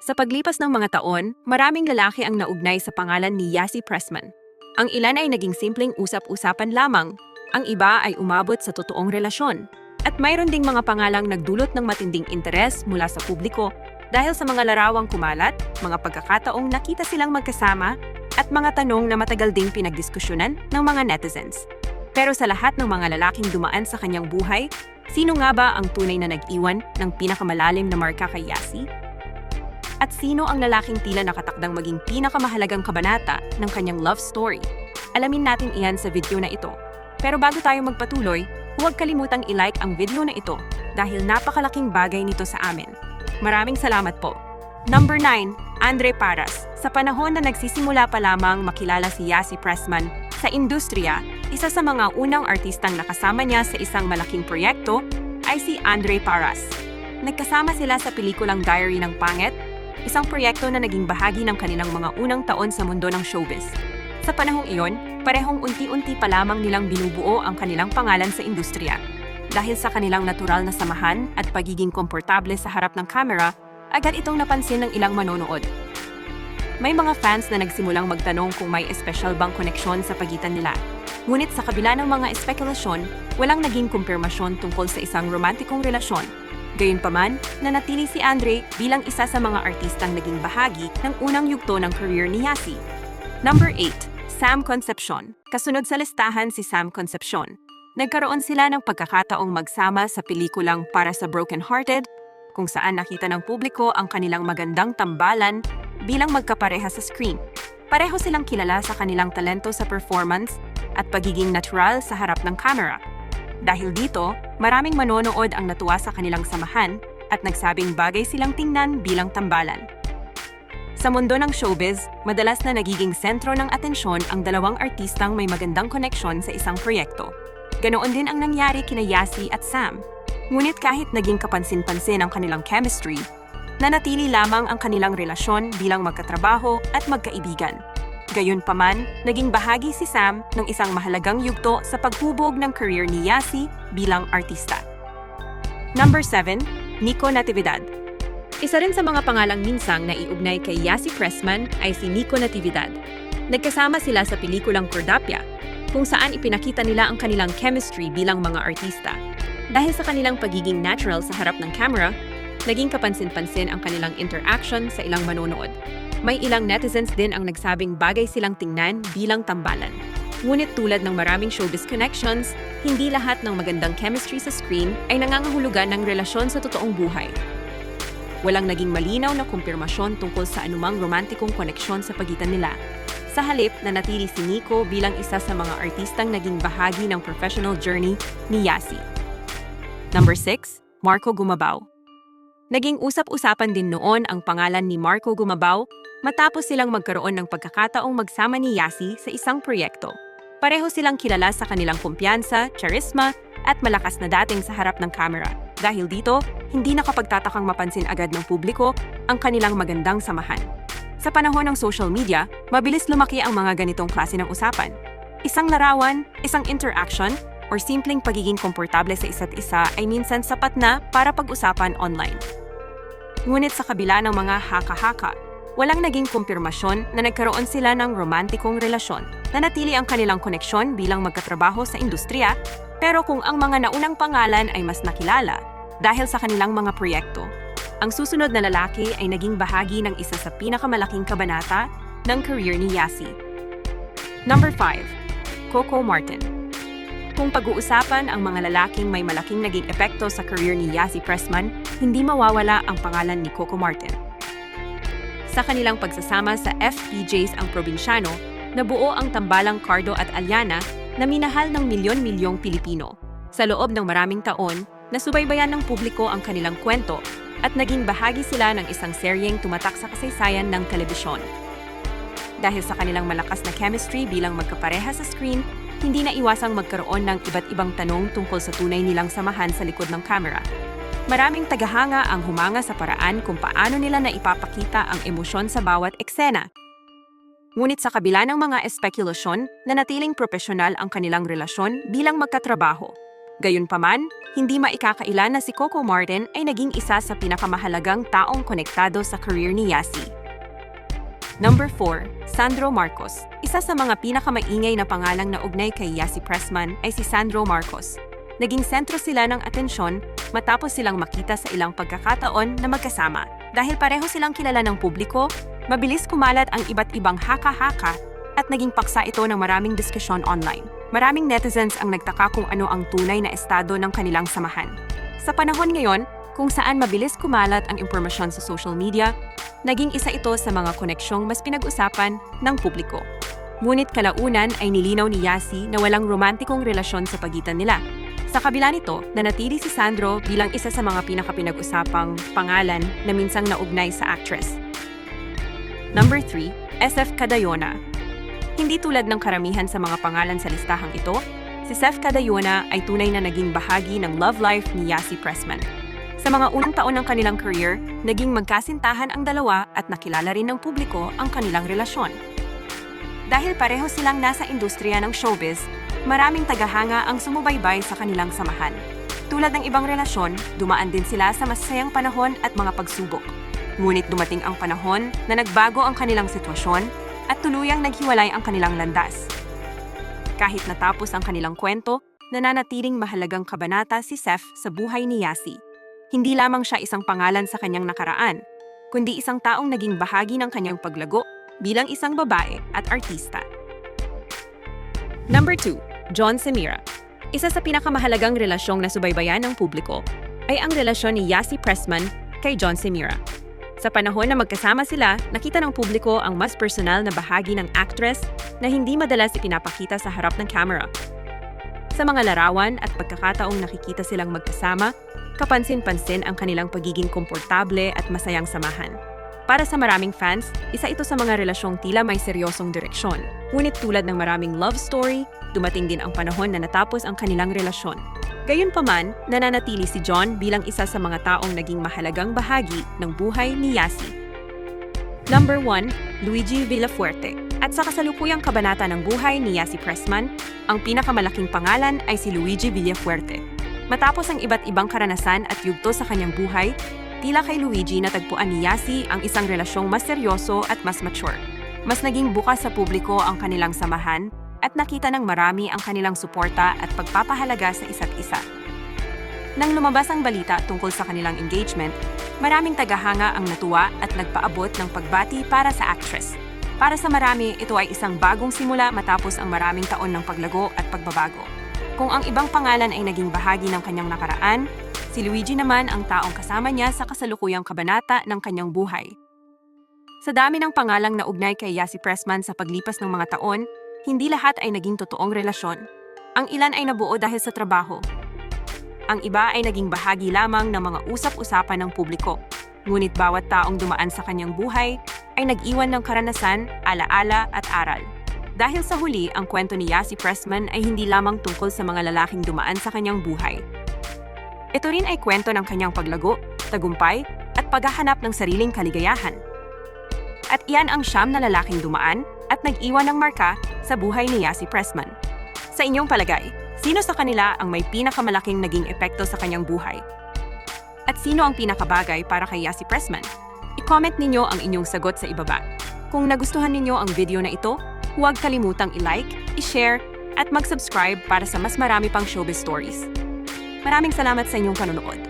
Sa paglipas ng mga taon, maraming lalaki ang naugnay sa pangalan ni Yassi Pressman. Ang ilan ay naging simpleng usap-usapan lamang, ang iba ay umabot sa totoong relasyon. At mayroon ding mga pangalang nagdulot ng matinding interes mula sa publiko dahil sa mga larawang kumalat, mga pagkakataong nakita silang magkasama, at mga tanong na matagal ding pinagdiskusyonan ng mga netizens. Pero sa lahat ng mga lalaking dumaan sa kanyang buhay, sino nga ba ang tunay na nag-iwan ng pinakamalalim na marka kay Yassi? At sino ang lalaking tila nakatakdang maging pinakamahalagang kabanata ng kanyang love story? Alamin natin iyan sa video na ito. Pero bago tayo magpatuloy, huwag kalimutang i-like ang video na ito dahil napakalaking bagay nito sa amin. Maraming salamat po. Number 9, Andre Paras. Sa panahon na nagsisimula pa lamang makilala si Yassi Pressman sa industriya, isa sa mga unang artistang nakasama niya sa isang malaking proyekto ay si Andre Paras. Nagkasama sila sa pelikulang Diary ng Pangit, isang proyekto na naging bahagi ng kanilang mga unang taon sa mundo ng showbiz. Sa panahong iyon, parehong unti-unti pa lamang nilang binubuo ang kanilang pangalan sa industriya. Dahil sa kanilang natural na samahan at pagiging komportable sa harap ng kamera, agad itong napansin ng ilang manonood. May mga fans na nagsimulang magtanong kung may espesyal bang koneksyon sa pagitan nila. Ngunit sa kabila ng mga espekulasyon, walang naging kumpirmasyon tungkol sa isang romantikong relasyon. Gayunpaman, nanatili si Andre bilang isa sa mga artistang naging bahagi ng unang yugto ng career ni Yassi. Number 8, Sam Concepcion. Kasunod sa listahan si Sam Concepcion. Nagkaroon sila ng pagkakataong magsama sa pelikulang Para sa Broken Hearted, kung saan nakita ng publiko ang kanilang magandang tambalan bilang magkapareha sa screen. Pareho silang kilala sa kanilang talento sa performance at pagiging natural sa harap ng camera. Dahil dito, maraming manonood ang natuwa sa kanilang samahan at nagsabing bagay silang tingnan bilang tambalan. Sa mundo ng showbiz, madalas na nagiging sentro ng atensyon ang dalawang artistang may magandang koneksyon sa isang proyekto. Ganoon din ang nangyari kina Yassi at Sam. Ngunit kahit naging kapansin-pansin ang kanilang chemistry, nanatili lamang ang kanilang relasyon bilang magkatrabaho at magkaibigan. Gayunpaman, naging bahagi si Sam ng isang mahalagang yugto sa paghubog ng career ni Yassi bilang artista. Number 7, Nico Natividad. Isa rin sa mga pangalang minsang na iugnay kay Yassi Pressman ay si Nico Natividad. Nagkasama sila sa pelikulang Cordapia, kung saan ipinakita nila ang kanilang chemistry bilang mga artista. Dahil sa kanilang pagiging natural sa harap ng camera, naging kapansin-pansin ang kanilang interaction sa ilang manonood. May ilang netizens din ang nagsabing bagay silang tingnan bilang tambalan. Ngunit tulad ng maraming showbiz connections, hindi lahat ng magandang chemistry sa screen ay nangangahulugan ng relasyon sa totoong buhay. Walang naging malinaw na kumpirmasyon tungkol sa anumang romantikong koneksyon sa pagitan nila. Sa halip, nanatili si Nico bilang isa sa mga artistang naging bahagi ng professional journey ni Yassi. Number 6, Marco Gumabao. Naging usap-usapan din noon ang pangalan ni Marco Gumabao matapos silang magkaroon ng pagkakataong magsama ni Yassi sa isang proyekto. Pareho silang kilala sa kanilang kumpiyansa, charisma, at malakas na dating sa harap ng kamera. Dahil dito, hindi nakapagtatakang mapansin agad ng publiko ang kanilang magandang samahan. Sa panahon ng social media, mabilis lumaki ang mga ganitong klase ng usapan. Isang larawan, isang interaction, or simpleng pagiging komportable sa isa't isa ay minsan sapat na para pag-usapan online. Ngunit sa kabila ng mga haka-haka, walang naging kumpirmasyon na nagkaroon sila ng romantikong relasyon. Nanatili ang kanilang koneksyon bilang magkatrabaho sa industriya, pero kung ang mga naunang pangalan ay mas nakilala dahil sa kanilang mga proyekto, ang susunod na lalaki ay naging bahagi ng isa sa pinakamalaking kabanata ng career ni Yassi. Number 5, Coco Martin. Kung pag-uusapan ang mga lalaking may malaking naging epekto sa career ni Yassi Pressman, hindi mawawala ang pangalan ni Coco Martin. Sa kanilang pagsasama sa FPJs ang Probinsyano, nabuo ang tambalang Cardo at Aliana na minahal ng milyon-milyong Pilipino. Sa loob ng maraming taon, nasubaybayan ng publiko ang kanilang kwento at naging bahagi sila ng isang seryeng tumatak sa kasaysayan ng telebisyon. Dahil sa kanilang malakas na chemistry bilang magkapareha sa screen, hindi na iwasang magkaroon ng iba't ibang tanong tungkol sa tunay nilang samahan sa likod ng kamera. Maraming tagahanga ang humanga sa paraan kung paano nila na ipapakita ang emosyon sa bawat eksena. Ngunit sa kabila ng mga espekulasyon, nanatiling propesyonal ang kanilang relasyon bilang magkatrabaho. Gayunpaman, hindi maikakaila na si Coco Martin ay naging isa sa pinakamahalagang taong konektado sa career ni Yasi. Number 4. Sandro Marcos. Isa sa mga pinakamaingay na pangalang na ugnay kay Yasi Pressman ay si Sandro Marcos. Naging sentro sila ng atensyon matapos silang makita sa ilang pagkakataon na magkasama. Dahil pareho silang kilala ng publiko, mabilis kumalat ang iba't ibang haka-haka at naging paksa ito ng maraming diskusyon online. Maraming netizens ang nagtaka kung ano ang tunay na estado ng kanilang samahan. Sa panahon ngayon, kung saan mabilis kumalat ang impormasyon sa social media, naging isa ito sa mga koneksyong mas pinag-usapan ng publiko. Ngunit kalaunan ay nilinaw ni Yasi na walang romantikong relasyon sa pagitan nila. Sa kabila nito, nanatili si Sandro bilang isa sa mga pinakapinag-usapang pangalan na minsang naugnay sa actress. Number 3. SF Cadayona. Hindi tulad ng karamihan sa mga pangalan sa listahang ito, si Sef Cadayona ay tunay na naging bahagi ng love life ni Yasi Pressman. Sa mga unang taon ng kanilang career, naging magkasintahan ang dalawa at nakilala rin ng publiko ang kanilang relasyon. Dahil pareho silang nasa industriya ng showbiz, maraming tagahanga ang sumubaybay sa kanilang samahan. Tulad ng ibang relasyon, dumaan din sila sa masasayang panahon at mga pagsubok. Ngunit dumating ang panahon na nagbago ang kanilang sitwasyon at tuluyang naghiwalay ang kanilang landas. Kahit natapos ang kanilang kwento, nananatiling mahalagang kabanata si Sef sa buhay ni Yasi. Hindi lamang siya isang pangalan sa kanyang nakaraan, kundi isang taong naging bahagi ng kanyang paglago bilang isang babae at artista. Number 2. John Semira. Isa sa pinakamahalagang relasyong nasubaybayan ng publiko ay ang relasyon ni Yasi Pressman kay John Semira. Sa panahon na magkasama sila, nakita ng publiko ang mas personal na bahagi ng actress na hindi madalas ipinapakita sa harap ng camera. Sa mga larawan at pagkakataong nakikita silang magkasama, kapansin-pansin ang kanilang pagiging komportable at masayang samahan. Para sa maraming fans, isa ito sa mga relasyong tila may seryosong direksyon. Ngunit tulad ng maraming love story, dumating din ang panahon na natapos ang kanilang relasyon. Gayunpaman, nananatili si John bilang isa sa mga taong naging mahalagang bahagi ng buhay ni Yasi. Number 1. Luigi Villafuerte. At sa kasalukuyang kabanata ng buhay ni Yasi Pressman, ang pinakamalaking pangalan ay si Luigi Villafuerte. Matapos ang iba't ibang karanasan at yugto sa kanyang buhay, tila kay Luigi natagpuan ni Yasi ang isang relasyong mas seryoso at mas mature. Mas naging bukas sa publiko ang kanilang samahan at nakita ng marami ang kanilang suporta at pagpapahalaga sa isa't isa. Nang lumabas ang balita tungkol sa kanilang engagement, maraming tagahanga ang natuwa at nagpaabot ng pagbati para sa actress. Para sa marami, ito ay isang bagong simula matapos ang maraming taon ng paglago at pagbabago. Kung ang ibang pangalan ay naging bahagi ng kanyang nakaraan, si Luigi naman ang taong kasama niya sa kasalukuyang kabanata ng kanyang buhay. Sa dami ng pangalang naugnay kay Yasi Pressman sa paglipas ng mga taon, hindi lahat ay naging totoong relasyon. Ang ilan ay nabuo dahil sa trabaho. Ang iba ay naging bahagi lamang ng mga usap-usapan ng publiko. Ngunit bawat taong dumaan sa kanyang buhay ay nag-iwan ng karanasan, alaala at aral. Dahil sa huli, ang kwento ni Yasi Pressman ay hindi lamang tungkol sa mga lalaking dumaan sa kanyang buhay. Ito rin ay kwento ng kanyang paglago, tagumpay, at paghahanap ng sariling kaligayahan. At iyan ang 9 na lalaking dumaan at nag-iwan ng marka sa buhay ni Yasi Pressman. Sa inyong palagay, sino sa kanila ang may pinakamalaking naging epekto sa kanyang buhay? At sino ang pinakabagay para kay Yasi Pressman? I-comment ninyo ang inyong sagot sa ibaba. Kung nagustuhan ninyo ang video na ito, huwag kalimutang i-like, i-share, at mag-subscribe para sa mas marami pang showbiz stories. Maraming salamat sa inyong panonood.